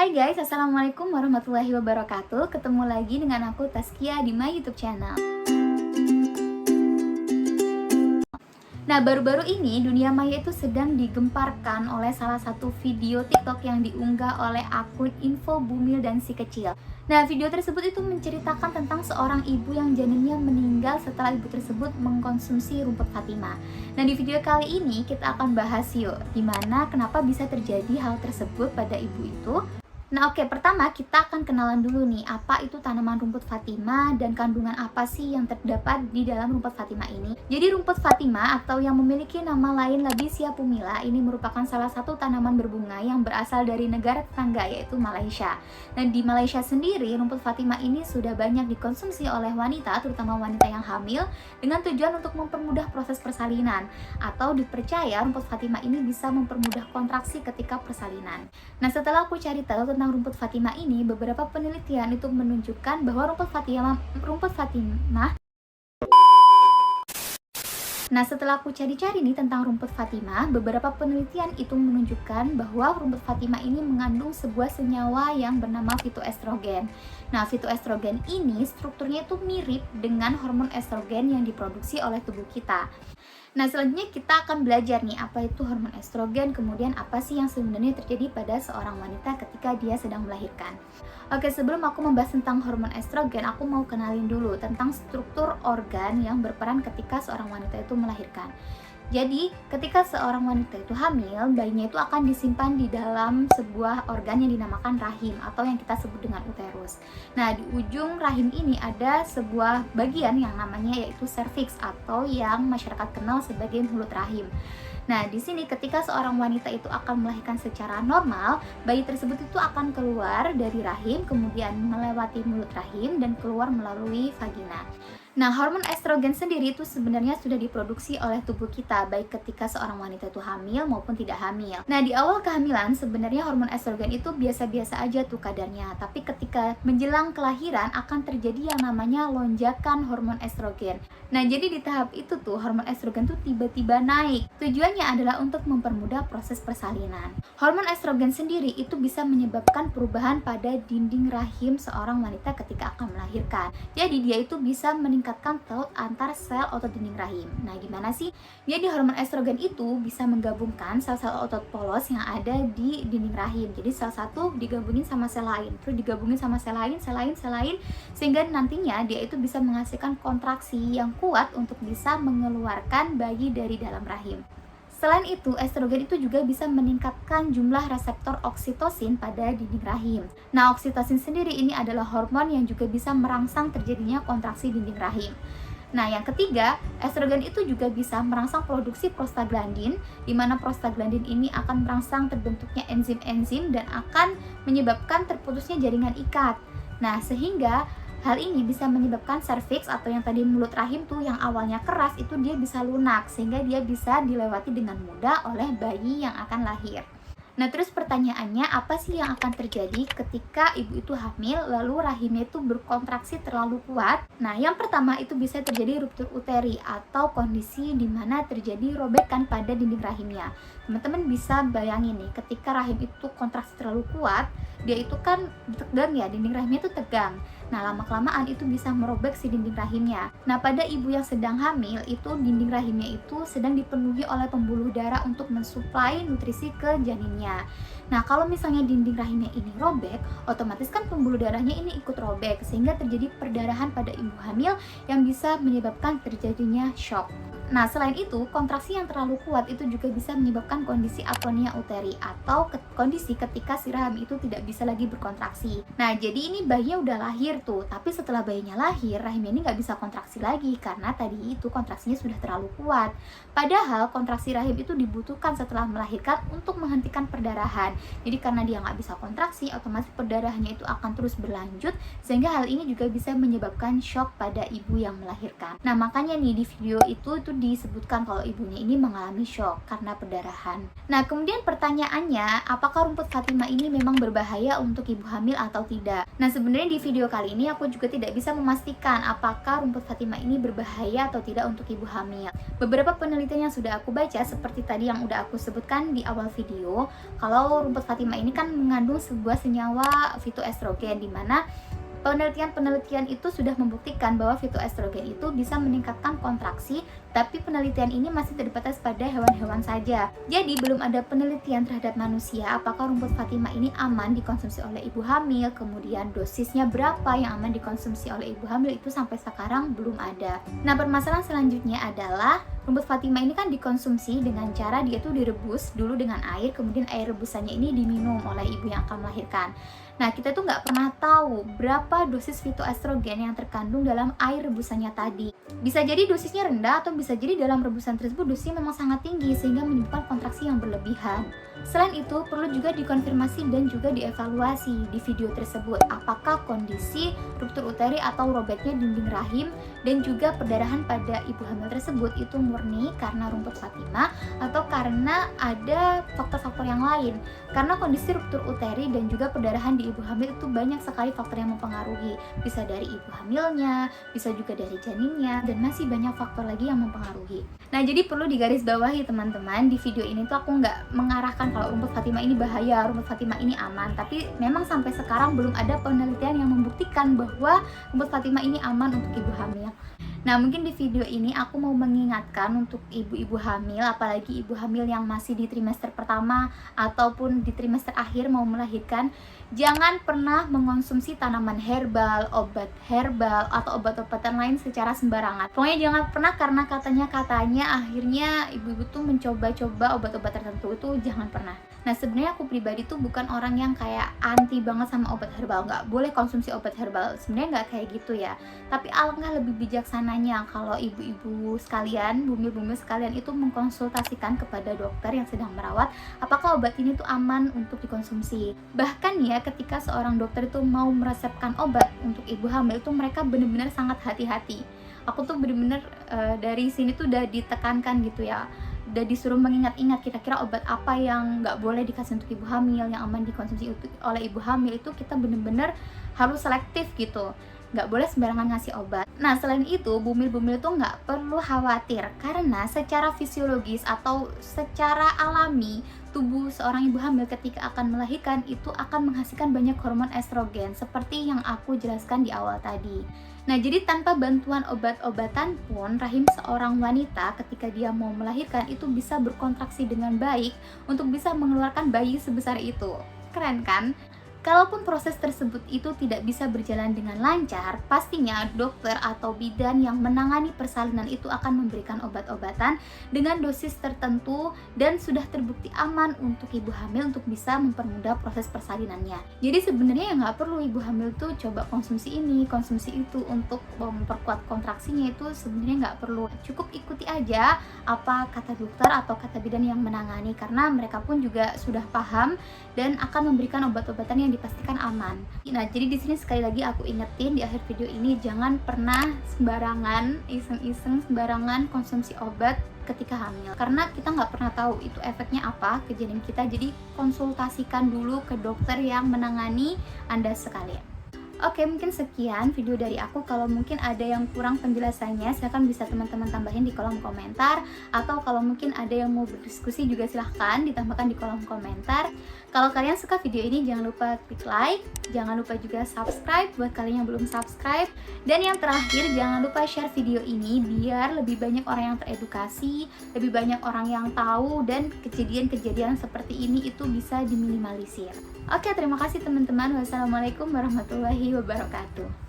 Hai guys, Assalamualaikum warahmatullahi wabarakatuh. Ketemu lagi dengan aku Taskia di my YouTube channel. Nah, baru-baru ini dunia maya itu sedang digemparkan oleh salah satu video TikTok yang diunggah oleh akun Info Bumil dan Si Kecil. Nah, video tersebut itu menceritakan tentang seorang ibu yang janinnya meninggal setelah ibu tersebut mengkonsumsi rumput Fatimah. Nah, di video kali ini kita akan bahas yuk, gimana kenapa bisa terjadi hal tersebut pada ibu itu. Nah, oke, pertama kita akan kenalan dulu nih, apa itu tanaman rumput Fatimah dan kandungan apa sih yang terdapat di dalam rumput Fatimah ini. Jadi rumput Fatimah atau yang memiliki nama lain Labisia pumila ini merupakan salah satu tanaman berbunga yang berasal dari negara tetangga yaitu Malaysia. Dan di Malaysia sendiri, rumput Fatimah ini sudah banyak dikonsumsi oleh wanita, terutama wanita yang hamil, dengan tujuan untuk mempermudah proses persalinan. Atau dipercaya rumput Fatimah ini bisa mempermudah kontraksi ketika persalinan. Nah, setelah aku cari tahu tentang rumput Fatimah ini, beberapa penelitian itu menunjukkan bahwa Nah, setelah aku cari-cari nih tentang rumput Fatimah, beberapa penelitian itu menunjukkan bahwa rumput Fatimah ini mengandung sebuah senyawa yang bernama fitoestrogen. Nah, fitoestrogen ini strukturnya itu mirip dengan hormon estrogen yang diproduksi oleh tubuh kita. Nah, selanjutnya kita akan belajar nih apa itu hormon estrogen, kemudian apa sih yang sebenarnya terjadi pada seorang wanita ketika dia sedang melahirkan. Oke, sebelum aku membahas tentang hormon estrogen, aku mau kenalin dulu tentang struktur organ yang berperan ketika seorang wanita itu melahirkan. Jadi, ketika seorang wanita itu hamil, bayinya itu akan disimpan di dalam sebuah organ yang dinamakan rahim atau yang kita sebut dengan uterus. Nah, di ujung rahim ini ada sebuah bagian yang namanya yaitu serviks atau yang masyarakat kenal sebagai mulut rahim. Nah, di sini ketika seorang wanita itu akan melahirkan secara normal, bayi tersebut itu akan keluar dari rahim, kemudian melewati mulut rahim dan keluar melalui vagina. Nah, hormon estrogen sendiri itu sebenarnya sudah diproduksi oleh tubuh kita, baik ketika seorang wanita itu hamil maupun tidak hamil. Nah, di awal kehamilan sebenarnya hormon estrogen itu biasa-biasa aja tuh kadarnya, tapi ketika menjelang kelahiran akan terjadi yang namanya lonjakan hormon estrogen. Nah, jadi di tahap itu tuh hormon estrogen tuh tiba-tiba naik. Tujuannya adalah untuk mempermudah proses persalinan. Hormon estrogen sendiri itu bisa menyebabkan perubahan pada dinding rahim seorang wanita ketika akan melahirkan. Jadi dia itu bisa meningkatkan taut antar sel otot dinding rahim. Nah, gimana sih? Jadi hormon estrogen itu bisa menggabungkan sel-sel otot polos yang ada di dinding rahim. Jadi sel satu digabungin sama sel lain, terus digabungin sama sel lain, sehingga nantinya dia itu bisa menghasilkan kontraksi yang kuat untuk bisa mengeluarkan bayi dari dalam rahim. Selain itu, estrogen itu juga bisa meningkatkan jumlah reseptor oksitosin pada dinding rahim. Nah, oksitosin sendiri ini adalah hormon yang juga bisa merangsang terjadinya kontraksi dinding rahim. Nah, yang ketiga, estrogen itu juga bisa merangsang produksi prostaglandin, di mana prostaglandin ini akan merangsang terbentuknya enzim-enzim dan akan menyebabkan terputusnya jaringan ikat. Nah, sehingga hal ini bisa menyebabkan serviks atau yang tadi mulut rahim tuh yang awalnya keras itu dia bisa lunak sehingga dia bisa dilewati dengan mudah oleh bayi yang akan lahir. Nah, terus pertanyaannya, apa sih yang akan terjadi ketika ibu itu hamil lalu rahimnya itu berkontraksi terlalu kuat? Nah, yang pertama itu bisa terjadi ruptur uteri atau kondisi di mana terjadi robekan pada dinding rahimnya. Teman-teman bisa bayangin nih, ketika rahim itu kontraksi terlalu kuat, dia itu kan tegang ya, dinding rahimnya itu tegang. Nah, lama-kelamaan itu bisa merobek si dinding rahimnya. Nah, pada ibu yang sedang hamil, itu dinding rahimnya itu sedang dipenuhi oleh pembuluh darah untuk mensuplai nutrisi ke janinnya. Nah, kalau misalnya dinding rahimnya ini robek, otomatis kan pembuluh darahnya ini ikut robek, sehingga terjadi perdarahan pada ibu hamil yang bisa menyebabkan terjadinya shock. Nah, selain itu, kontraksi yang terlalu kuat itu juga bisa menyebabkan kondisi atonia uteri atau kondisi ketika si rahim itu tidak bisa lagi berkontraksi. Nah, jadi ini bayinya udah lahir tuh, tapi setelah bayinya lahir, rahimnya ini nggak bisa kontraksi lagi karena tadi itu kontraksinya sudah terlalu kuat. Padahal kontraksi rahim itu dibutuhkan setelah melahirkan untuk menghentikan perdarahan. Jadi karena dia nggak bisa kontraksi, otomatis perdarahannya itu akan terus berlanjut, sehingga hal ini juga bisa menyebabkan shock pada ibu yang melahirkan. Nah, makanya nih di video itu disebutkan kalau ibunya ini mengalami shock karena perdarahan. Nah, kemudian pertanyaannya, apakah rumput Fatimah ini memang berbahaya untuk ibu hamil atau tidak? Nah, sebenarnya di video kali ini aku juga tidak bisa memastikan apakah rumput Fatimah ini berbahaya atau tidak untuk ibu hamil. Beberapa penelitian yang sudah aku baca seperti tadi yang udah aku sebutkan di awal video, kalau rumput Fatimah ini kan mengandung sebuah senyawa fitoestrogen, di mana penelitian-penelitian itu sudah membuktikan bahwa fitoestrogen itu bisa meningkatkan kontraksi, tapi penelitian ini masih terbatas pada hewan-hewan saja. Jadi belum ada penelitian terhadap manusia apakah rumput Fatimah ini aman dikonsumsi oleh ibu hamil, kemudian dosisnya berapa yang aman dikonsumsi oleh ibu hamil, itu sampai sekarang belum ada. Nah, permasalahan selanjutnya adalah rumput Fatimah ini kan dikonsumsi dengan cara dia itu direbus dulu dengan air, kemudian air rebusannya ini diminum oleh ibu yang akan melahirkan. Nah, kita tuh nggak pernah tahu berapa dosis fitoestrogen yang terkandung dalam air rebusannya tadi. Bisa jadi dosisnya rendah atau bisa jadi dalam rebusan tersebut dosisnya memang sangat tinggi sehingga menyebabkan kontraksi yang berlebihan. Selain itu, perlu juga dikonfirmasi dan juga dievaluasi di video tersebut apakah kondisi ruptur uteri atau robeknya dinding rahim dan juga perdarahan pada ibu hamil tersebut itu murni karena rumput Fatimah atau karena ada faktor-faktor yang lain. Karena kondisi ruptur uteri dan juga perdarahan di ibu hamil itu banyak sekali faktor yang mempengaruhi. Bisa dari ibu hamilnya, bisa juga dari janinnya, dan masih banyak faktor lagi yang mempengaruhi. Nah, jadi perlu digarisbawahi teman-teman, di video ini tuh aku nggak mengarahkan kalau rumput Fatimah ini bahaya, rumput Fatimah ini aman, tapi memang sampai sekarang belum ada penelitian yang membuktikan bahwa rumput Fatimah ini aman untuk ibu hamil. Nah, mungkin di video ini aku mau mengingatkan untuk ibu-ibu hamil, apalagi ibu hamil yang masih di trimester pertama ataupun di trimester akhir mau melahirkan, jangan pernah mengonsumsi tanaman herbal, obat herbal, atau obat-obatan lain secara sembarangan. Pokoknya jangan pernah karena katanya akhirnya ibu-ibu tuh mencoba-coba obat-obat tertentu, itu jangan pernah. Nah, sebenarnya aku pribadi tuh bukan orang yang kayak anti banget sama obat herbal, nggak boleh konsumsi obat herbal, sebenarnya nggak kayak gitu ya. Tapi alangkah lebih bijaksananya kalau ibu-ibu sekalian, bumil-bumil sekalian itu mengkonsultasikan kepada dokter yang sedang merawat apakah obat ini tuh aman untuk dikonsumsi. Bahkan ya, ketika seorang dokter itu mau meresepkan obat untuk ibu hamil itu mereka benar-benar sangat hati-hati. Aku tuh benar-benar dari sini tuh udah ditekankan gitu ya, udah disuruh mengingat-ingat kira-kira obat apa yang nggak boleh dikasih untuk ibu hamil, yang aman dikonsumsi oleh ibu hamil. Itu kita bener-bener harus selektif gitu, nggak boleh sembarangan ngasih obat. Nah, selain itu bumil-bumil itu nggak perlu khawatir karena secara fisiologis atau secara alami tubuh seorang ibu hamil ketika akan melahirkan itu akan menghasilkan banyak hormon estrogen seperti yang aku jelaskan di awal tadi. Nah, jadi tanpa bantuan obat-obatan pun rahim seorang wanita ketika dia mau melahirkan itu bisa berkontraksi dengan baik untuk bisa mengeluarkan bayi sebesar itu. Keren kan? Kalaupun proses tersebut itu tidak bisa berjalan dengan lancar, pastinya dokter atau bidan yang menangani persalinan itu akan memberikan obat-obatan dengan dosis tertentu dan sudah terbukti aman untuk ibu hamil untuk bisa mempermudah proses persalinannya. Jadi sebenarnya ya nggak perlu ibu hamil tuh coba konsumsi ini, konsumsi itu untuk memperkuat kontraksinya, itu sebenarnya nggak perlu. Cukup ikuti aja apa kata dokter atau kata bidan yang menangani karena mereka pun juga sudah paham dan akan memberikan obat-obatan yang dipastikan aman. Nah, jadi di sini sekali lagi aku ingetin di akhir video ini, jangan pernah sembarangan iseng-iseng sembarangan konsumsi obat ketika hamil karena kita nggak pernah tahu itu efeknya apa ke janin kita. Jadi konsultasikan dulu ke dokter yang menangani Anda sekalian. Oke, mungkin sekian video dari aku. Kalau mungkin ada yang kurang penjelasannya, silahkan bisa teman-teman tambahin di kolom komentar. Atau kalau mungkin ada yang mau berdiskusi juga silahkan ditambahkan di kolom komentar. Kalau kalian suka video ini, jangan lupa klik like. Jangan lupa juga subscribe buat kalian yang belum subscribe. Dan yang terakhir, jangan lupa share video ini biar lebih banyak orang yang teredukasi, lebih banyak orang yang tahu, dan kejadian-kejadian seperti ini itu bisa diminimalisir. Oke, terima kasih teman-teman. Wassalamualaikum warahmatullahi wabarakatuh.